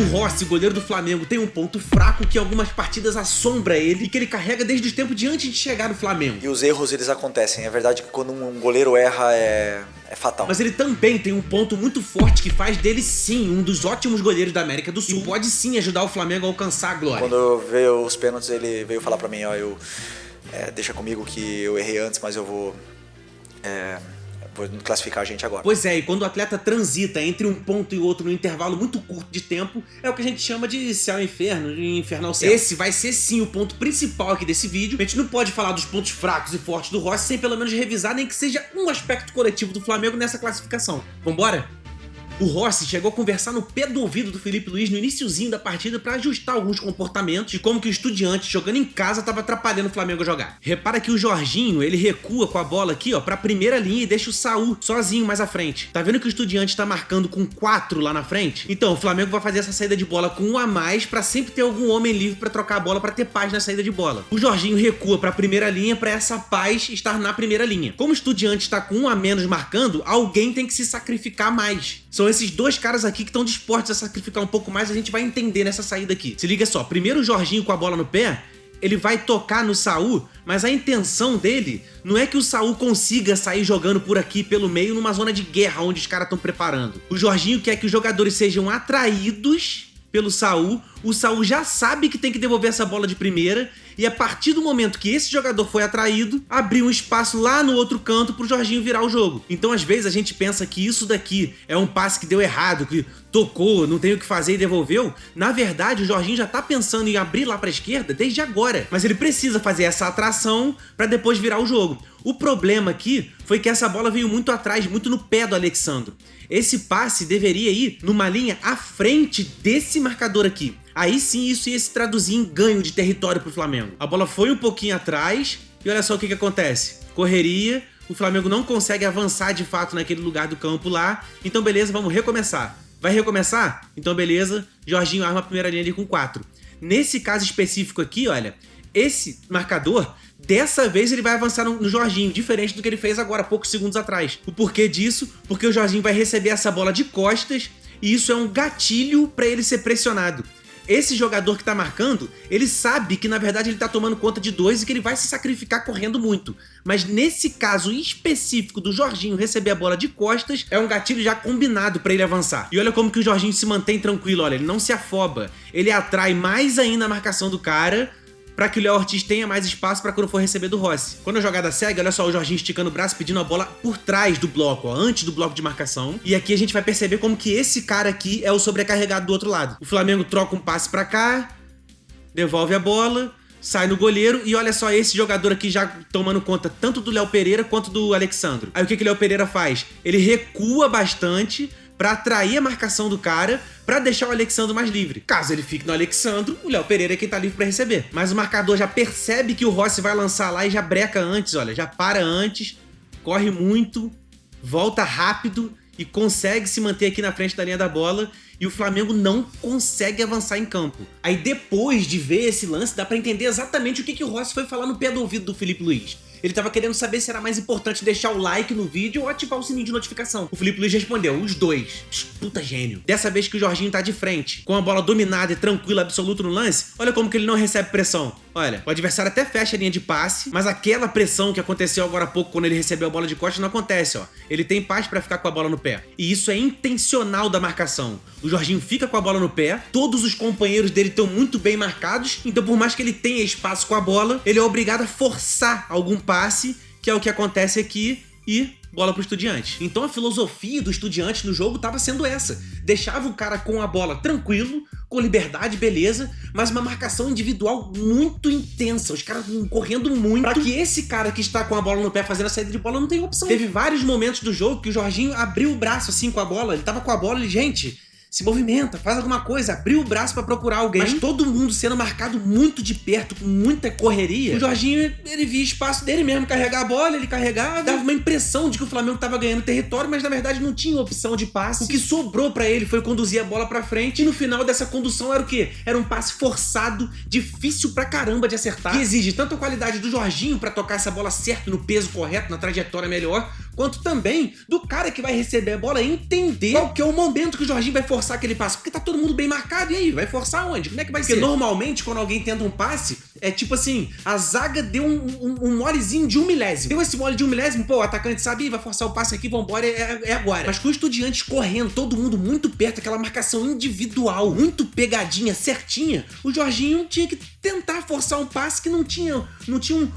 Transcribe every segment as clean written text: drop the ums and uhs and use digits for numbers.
Rossi, goleiro do Flamengo, tem um ponto fraco que algumas partidas assombra ele e que ele carrega desde os tempos de antes de chegar no Flamengo. E os erros, eles acontecem. É verdade que quando um goleiro erra é fatal. Mas ele também tem um ponto muito forte que faz dele, sim, um dos ótimos goleiros da América do Sul. E pode, sim, ajudar o Flamengo a alcançar a glória. Quando veio os pênaltis, ele veio falar pra mim, ó, deixa comigo que eu errei antes, mas eu vou classificar a gente agora. Pois é, e quando o atleta transita entre um ponto e outro num intervalo muito curto de tempo, é o que a gente chama de céu e inferno, de infernal céu. Esse vai ser sim o ponto principal aqui desse vídeo. A gente não pode falar dos pontos fracos e fortes do Rossi sem pelo menos revisar nem que seja um aspecto coletivo do Flamengo nessa classificação. Vambora? O Rossi chegou a conversar no pé do ouvido do Felipe Luiz no iniciozinho da partida pra ajustar alguns comportamentos e como que o Estudiantes jogando em casa tava atrapalhando o Flamengo a jogar. Repara que o Jorginho, ele recua com a bola aqui, ó, pra primeira linha e deixa o Saul sozinho mais à frente. Tá vendo que o Estudiantes tá marcando com 4 lá na frente? Então, o Flamengo vai fazer essa saída de bola com 1 a mais pra sempre ter algum homem livre pra trocar a bola pra ter paz na saída de bola. O Jorginho recua pra primeira linha pra essa paz estar na primeira linha. Como o Estudiantes tá com 1 a menos marcando, alguém tem que se sacrificar mais. São esses dois caras aqui que estão dispostos a sacrificar um pouco mais, a gente vai entender nessa saída aqui. Se liga só, primeiro o Jorginho com a bola no pé, ele vai tocar no Saul, mas a intenção dele não é que o Saul consiga sair jogando por aqui pelo meio numa zona de guerra onde os caras estão preparando. O Jorginho quer que os jogadores sejam atraídos pelo Saul, o Saul já sabe que tem que devolver essa bola de primeira, e a partir do momento que esse jogador foi atraído, abriu um espaço lá no outro canto pro Jorginho virar o jogo. Então às vezes a gente pensa que isso daqui é um passe que deu errado, que tocou, não tem o que fazer e devolveu. Na verdade, o Jorginho já tá pensando em abrir lá pra esquerda desde agora, mas ele precisa fazer essa atração pra depois virar o jogo. O problema aqui foi que essa bola veio muito atrás, muito no pé do Alexandro. Esse passe deveria ir numa linha à frente desse marcador aqui. Aí sim isso ia se traduzir em ganho de território pro Flamengo. A bola foi um pouquinho atrás e olha só o que acontece. Correria, o Flamengo não consegue avançar de fato naquele lugar do campo lá. Então beleza, vamos recomeçar. Vai recomeçar? Então beleza, Jorginho arma a primeira linha ali com 4. Nesse caso específico aqui, olha, esse marcador, dessa vez ele vai avançar no Jorginho, diferente do que ele fez agora, poucos segundos atrás. O porquê disso? Porque o Jorginho vai receber essa bola de costas e isso é um gatilho para ele ser pressionado. Esse jogador que tá marcando, ele sabe que na verdade ele tá tomando conta de 2 e que ele vai se sacrificar correndo muito. Mas nesse caso específico do Jorginho receber a bola de costas, é um gatilho já combinado pra ele avançar. E olha como que o Jorginho se mantém tranquilo, olha, ele não se afoba. Ele atrai mais ainda a marcação do cara, pra que o Léo Ortiz tenha mais espaço pra quando for receber do Rossi. Quando a jogada segue, olha só o Jorginho esticando o braço, pedindo a bola por trás do bloco, ó, antes do bloco de marcação. E aqui a gente vai perceber como que esse cara aqui é o sobrecarregado do outro lado. O Flamengo troca um passe pra cá, devolve a bola, sai no goleiro e olha só esse jogador aqui já tomando conta tanto do Léo Pereira quanto do Alexandro. Aí o que o Léo Pereira faz? Ele recua bastante pra atrair a marcação do cara, pra deixar o Alexandro mais livre. Caso ele fique no Alexandro, o Léo Pereira é quem tá livre pra receber. Mas o marcador já percebe que o Rossi vai lançar lá e já breca antes, olha, já para antes, corre muito, volta rápido e consegue se manter aqui na frente da linha da bola e o Flamengo não consegue avançar em campo. Aí depois de ver esse lance, dá pra entender exatamente o que o Rossi foi falar no pé do ouvido do Felipe Luiz. Ele tava querendo saber se era mais importante deixar o like no vídeo ou ativar o sininho de notificação. O Felipe Luiz respondeu, os dois. Puta gênio. Dessa vez que o Jorginho tá de frente, com a bola dominada e tranquila, absoluto no lance, olha como que ele não recebe pressão. Olha, o adversário até fecha a linha de passe, mas aquela pressão que aconteceu agora há pouco quando ele recebeu a bola de costas não acontece, ó. Ele tem paz pra ficar com a bola no pé. E isso é intencional da marcação. O Jorginho fica com a bola no pé, todos os companheiros dele estão muito bem marcados, então por mais que ele tenha espaço com a bola, ele é obrigado a forçar algum passe, que é o que acontece aqui, e bola pro Estudiante. Então a filosofia do Estudiante no jogo tava sendo essa. Deixava o cara com a bola tranquilo, com liberdade, beleza, mas uma marcação individual muito intensa. Os caras correndo muito pra que esse cara que está com a bola no pé fazendo a saída de bola não tenha opção. Teve vários momentos do jogo que o Jorginho abriu o braço assim com a bola, ele tava com a bola e, gente, se movimenta, faz alguma coisa, abriu o braço pra procurar alguém. Mas todo mundo sendo marcado muito de perto, com muita correria. O Jorginho, ele via espaço dele mesmo carregar a bola, ele carregava. Dava uma impressão de que o Flamengo tava ganhando território, mas na verdade não tinha opção de passe. O que sobrou pra ele foi conduzir a bola pra frente e no final dessa condução era o quê? Era um passe forçado, difícil pra caramba de acertar, que exige tanto a qualidade do Jorginho pra tocar essa bola certo, no peso correto, na trajetória melhor, quanto também do cara que vai receber a bola entender qual que é o momento que o Jorginho vai forçar aquele passe. Porque tá todo mundo bem marcado, e aí? Vai forçar onde? Como é que vai ser? Porque normalmente, quando alguém tenta um passe, é tipo assim, a zaga deu um molezinho de 1 milésimo. Deu esse mole de 1 milésimo, pô, o atacante sabe, vai forçar o passe aqui, vambora, é agora. Mas com os Estudiantes correndo, todo mundo muito perto, aquela marcação individual, muito pegadinha, certinha, o Jorginho tinha que tentar forçar um passe que não tinha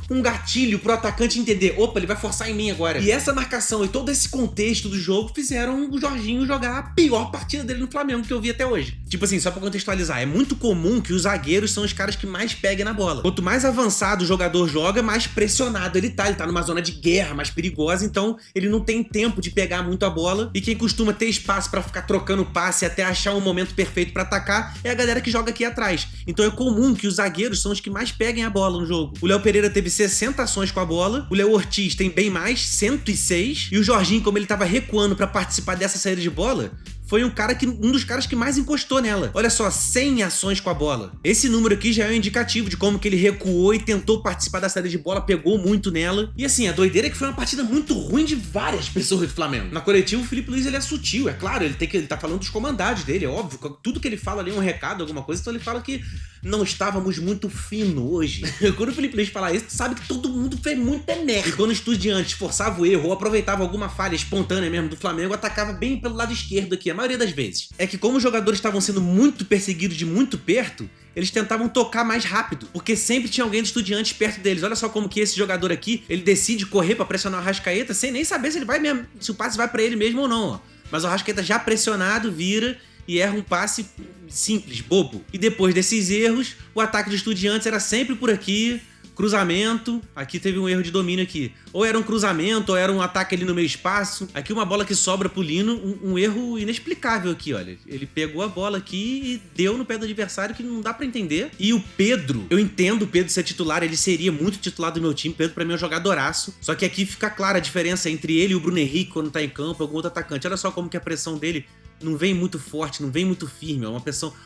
um gatilho pro atacante entender, opa, ele vai forçar em mim agora. E essa marcação e todo esse contexto do jogo fizeram o Jorginho jogar a pior partida dele no Flamengo que eu vi até hoje. Tipo assim, só pra contextualizar, é muito comum que os zagueiros são os caras que mais peguem na bola. Quanto mais avançado o jogador joga, mais pressionado ele tá numa zona de guerra mais perigosa, então ele não tem tempo de pegar muito a bola, e quem costuma ter espaço pra ficar trocando passe até achar um momento perfeito pra atacar é a galera que joga aqui atrás. Então é comum que os zagueiros são os que mais peguem a bola no jogo. O Léo Pereira teve 60 ações com a bola, o Léo Ortiz tem bem mais, 106, e o Jorginho, como ele tava recuando pra participar dessa saída de bola, foi um dos caras que mais encostou nela. Olha só, 100 ações com a bola. Esse número aqui já é um indicativo de como que ele recuou e tentou participar da saída de bola, pegou muito nela. E assim, a doideira é que foi uma partida muito ruim de várias pessoas do Flamengo. Na coletiva, o Felipe Luiz, ele é sutil, é claro, ele tá falando dos comandados dele, é óbvio. Tudo que ele fala ali é um recado, alguma coisa, então ele fala que não estávamos muito fino hoje. Quando o Felipe Luiz fala isso, tu sabe que todo mundo fez muita merda. E quando o Estudiantes forçava o erro ou aproveitava alguma falha espontânea mesmo do Flamengo, atacava bem pelo lado esquerdo aqui, a maioria das vezes. É que como os jogadores estavam sendo muito perseguidos de muito perto, eles tentavam tocar mais rápido, porque sempre tinha alguém do Estudiantes perto deles. Olha só como que esse jogador aqui, ele decide correr pra pressionar o Arrascaeta sem nem saber se ele vai mesmo, se o passe vai pra ele mesmo ou não, ó. Mas o Arrascaeta já pressionado vira e erra um passe simples, bobo. E depois desses erros, o ataque dos Estudiantes era sempre por aqui, cruzamento, aqui teve um erro de domínio aqui. Ou era um cruzamento, ou era um ataque ali no meio espaço. Aqui uma bola que sobra pro Lino, um erro inexplicável aqui, olha. Ele pegou a bola aqui e deu no pé do adversário, que não dá pra entender. E o Pedro, eu entendo o Pedro ser titular, ele seria muito titular do meu time. Pedro pra mim é um jogadoraço. Só que aqui fica clara a diferença entre ele e o Bruno Henrique quando tá em campo, algum outro atacante. Olha só como que a pressão dele não vem muito forte, não vem muito firme, é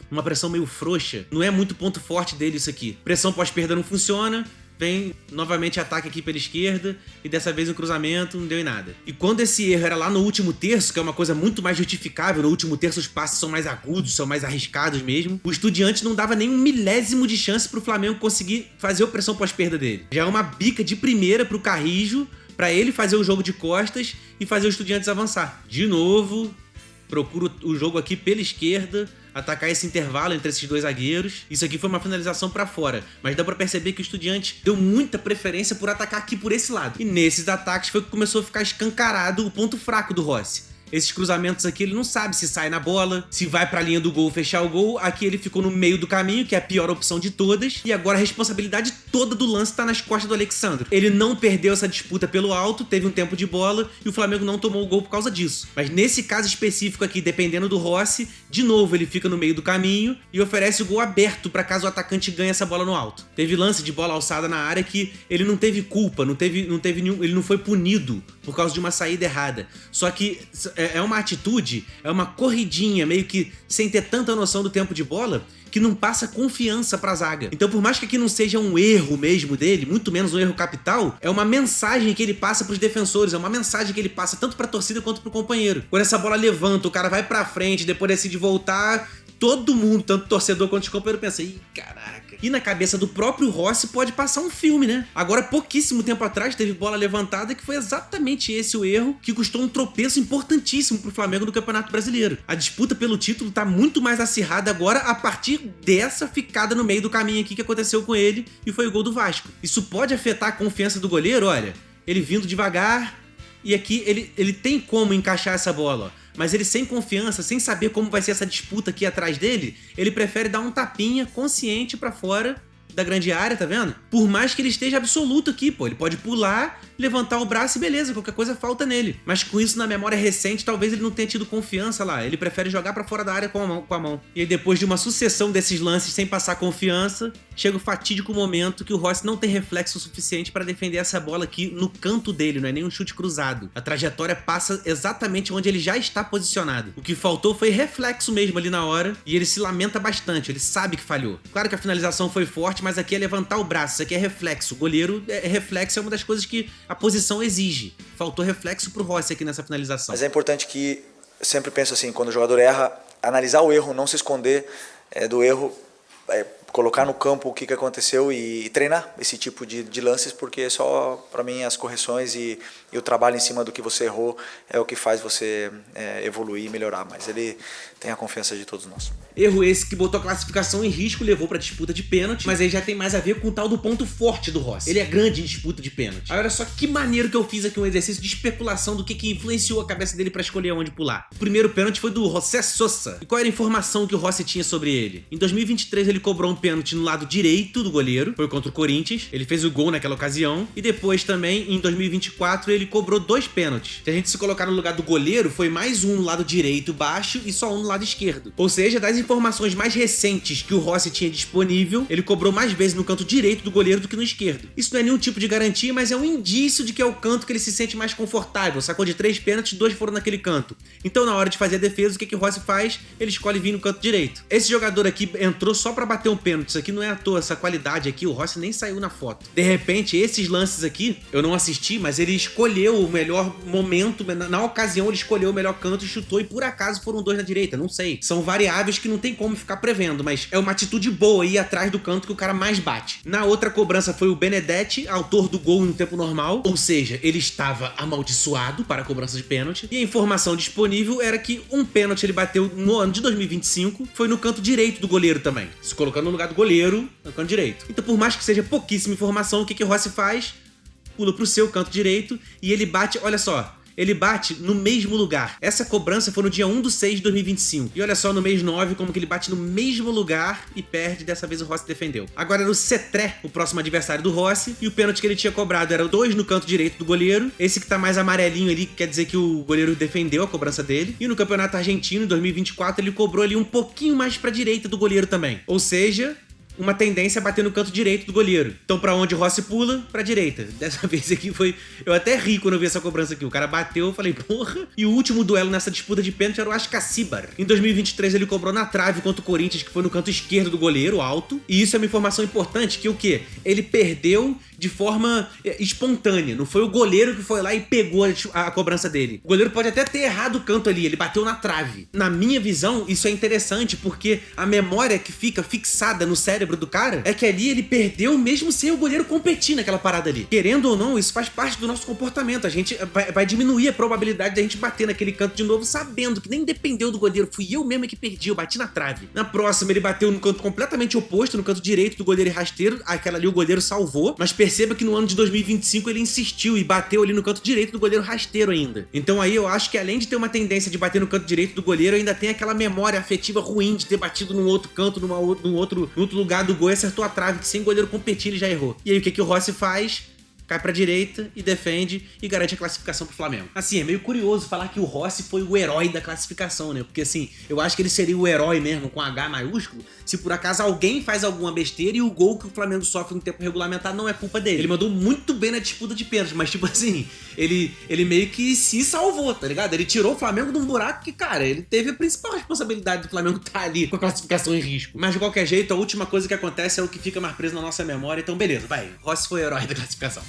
uma pressão meio frouxa. Não é muito ponto forte dele isso aqui. Pressão pós-perda não funciona, vem novamente ataque aqui pela esquerda, e dessa vez um cruzamento, não deu em nada. E quando esse erro era lá no último terço, que é uma coisa muito mais justificável, no último terço os passes são mais agudos, são mais arriscados mesmo, o Estudiantes não dava nem um milésimo de chance pro Flamengo conseguir fazer a pressão pós-perda dele. Já é uma bica de primeira pro Carrijo, pra ele fazer o jogo de costas e fazer o Estudiantes avançar. De novo, procuro o jogo aqui pela esquerda, atacar esse intervalo entre esses dois zagueiros. Isso aqui foi uma finalização pra fora, mas dá pra perceber que o Estudiante deu muita preferência por atacar aqui por esse lado. E nesses ataques foi que começou a ficar escancarado o ponto fraco do Rossi. Esses cruzamentos aqui, ele não sabe se sai na bola, se vai pra linha do gol, fechar o gol. Aqui ele ficou no meio do caminho, que é a pior opção de todas. E agora a responsabilidade toda do lance tá nas costas do Alexandro. Ele não perdeu essa disputa pelo alto, teve um tempo de bola e o Flamengo não tomou o gol por causa disso. Mas nesse caso específico aqui, dependendo do Rossi, de novo ele fica no meio do caminho e oferece o gol aberto pra caso o atacante ganhe essa bola no alto. Teve lance de bola alçada na área que ele não teve culpa, não teve nenhum, ele não foi punido por causa de uma saída errada. Só que é uma atitude, é uma corridinha, meio que sem ter tanta noção do tempo de bola, que não passa confiança pra zaga. Então, por mais que aqui não seja um erro mesmo dele, muito menos um erro capital, é uma mensagem que ele passa pros defensores, é uma mensagem que ele passa tanto pra torcida quanto pro companheiro. Quando essa bola levanta, o cara vai pra frente, depois decide voltar, todo mundo, tanto torcedor quanto os companheiros, pensa, ih, caraca. E na cabeça do próprio Rossi pode passar um filme, né? Agora, pouquíssimo tempo atrás, teve bola levantada que foi exatamente esse o erro que custou um tropeço importantíssimo pro Flamengo no Campeonato Brasileiro. A disputa pelo título tá muito mais acirrada agora a partir dessa ficada no meio do caminho aqui que aconteceu com ele e foi o gol do Vasco. Isso pode afetar a confiança do goleiro, olha, ele vindo devagar e aqui ele tem como encaixar essa bola, ó. Mas ele sem confiança, sem saber como vai ser essa disputa aqui atrás dele, ele prefere dar um tapinha consciente pra fora da grande área, tá vendo? Por mais que ele esteja absoluto aqui, pô, ele pode pular, levantar o braço e beleza, qualquer coisa falta nele. Mas com isso na memória recente, talvez ele não tenha tido confiança lá, ele prefere jogar pra fora da área com a mão. E aí depois de uma sucessão desses lances sem passar confiança, chega o fatídico momento que o Rossi não tem reflexo suficiente pra defender essa bola aqui no canto dele, não é nem um chute cruzado. A trajetória passa exatamente onde ele já está posicionado. O que faltou foi reflexo mesmo ali na hora, e ele se lamenta bastante, ele sabe que falhou. Claro que a finalização foi forte, mas aqui é levantar o braço, isso aqui é reflexo. O goleiro, reflexo é uma das coisas que a posição exige. Faltou reflexo pro Rossi aqui nessa finalização. Mas é importante que, eu sempre penso assim, quando o jogador erra, analisar o erro, não se esconder do erro, colocar no campo o que aconteceu e treinar esse tipo de lances, porque só, para mim, as correções e o trabalho em cima do que você errou é o que faz você evoluir e melhorar. Mas ele tem a confiança de todos nós. Erro esse que botou a classificação em risco, levou pra disputa de pênalti, mas aí já tem mais a ver com o tal do ponto forte do Rossi. Ele é grande em disputa de pênalti. Aí olha só que maneiro que eu fiz aqui um exercício de especulação do que influenciou a cabeça dele pra escolher onde pular. O primeiro pênalti foi do José Sosa. E qual era a informação que o Rossi tinha sobre ele? Em 2023 ele cobrou um pênalti no lado direito do goleiro, foi contra o Corinthians, ele fez o gol naquela ocasião, e depois também, em 2024, ele cobrou 2 pênaltis. Se a gente se colocar no lugar do goleiro, foi mais um no lado direito baixo e só um no lado esquerdo. Ou seja, das informações mais recentes que o Rossi tinha disponível, ele cobrou mais vezes no canto direito do goleiro do que no esquerdo. Isso não é nenhum tipo de garantia, mas é um indício de que é o canto que ele se sente mais confortável. Sacou de 3 pênaltis, 2 foram naquele canto. Então, na hora de fazer a defesa, o que o Rossi faz? Ele escolhe vir no canto direito. Esse jogador aqui entrou só pra bater um pênalti. Isso aqui não é à toa, essa qualidade aqui, o Rossi nem saiu na foto. De repente, esses lances aqui, eu não assisti, mas ele escolheu o melhor momento, na ocasião ele escolheu o melhor canto e chutou, e por acaso foram 2 na direita, não sei. São variáveis que não tem como ficar prevendo, mas é uma atitude boa ir atrás do canto que o cara mais bate. Na outra cobrança foi o Benedetti, autor do gol no tempo normal, ou seja, ele estava amaldiçoado para a cobrança de pênalti, e a informação disponível era que um pênalti ele bateu no ano de 2025, foi no canto direito do goleiro também, se colocando no lugar do goleiro, no canto direito. Então, por mais que seja pouquíssima informação, o que o Rossi faz? Pula pro seu canto direito e ele bate, olha só, ele bate no mesmo lugar. Essa cobrança foi no dia 1/6 de 2025. E olha só no mês 9 como que ele bate no mesmo lugar e perde. Dessa vez o Rossi defendeu. Agora era o Cetré, o próximo adversário do Rossi, e o pênalti que ele tinha cobrado era 2 no canto direito do goleiro. Esse que tá mais amarelinho ali quer dizer que o goleiro defendeu a cobrança dele. E no Campeonato Argentino, em 2024, ele cobrou ali um pouquinho mais pra direita do goleiro também. Ou seja, uma tendência a bater no canto direito do goleiro. Então pra onde o Rossi pula? Pra direita. Dessa vez aqui foi... Eu até ri quando eu vi essa cobrança aqui. O cara bateu, eu falei, porra. E o último duelo nessa disputa de pênalti era o Ascacíbar. Em 2023 ele cobrou na trave contra o Corinthians, que foi no canto esquerdo do goleiro, alto. E isso é uma informação importante, que o quê? Ele perdeu de forma espontânea. Não foi o goleiro que foi lá e pegou a cobrança dele. O goleiro pode até ter errado o canto ali, ele bateu na trave. Na minha visão, isso é interessante, porque a memória que fica fixada no cérebro do cara é que ali ele perdeu mesmo sem o goleiro competir naquela parada ali. Querendo ou não, isso faz parte do nosso comportamento. A gente vai diminuir a probabilidade de a gente bater naquele canto de novo, sabendo que nem dependeu do goleiro. Fui eu mesmo que perdi, eu bati na trave. Na próxima, ele bateu no canto completamente oposto, no canto direito do goleiro e rasteiro. Aquela ali o goleiro salvou, mas perceba que no ano de 2025 ele insistiu e bateu ali no canto direito do goleiro rasteiro ainda. Então aí eu acho que além de ter uma tendência de bater no canto direito do goleiro, ainda tem aquela memória afetiva ruim de ter batido num outro canto, num outro lugar do gol e acertou a trave, que sem o goleiro competir ele já errou. E aí o que o Rossi faz? Cai pra direita e defende e garante a classificação pro Flamengo. Assim, é meio curioso falar que o Rossi foi o herói da classificação, né? Porque assim, eu acho que ele seria o herói mesmo, com H maiúsculo, se por acaso alguém faz alguma besteira e o gol que o Flamengo sofre no tempo regulamentar não é culpa dele. Ele mandou muito bem na disputa de pênalti, mas tipo assim, ele meio que se salvou, tá ligado? Ele tirou o Flamengo de um buraco que, cara, ele teve a principal responsabilidade do Flamengo estar ali com a classificação em risco. Mas de qualquer jeito, a última coisa que acontece é o que fica mais preso na nossa memória. Então beleza, vai, Rossi foi o herói da classificação.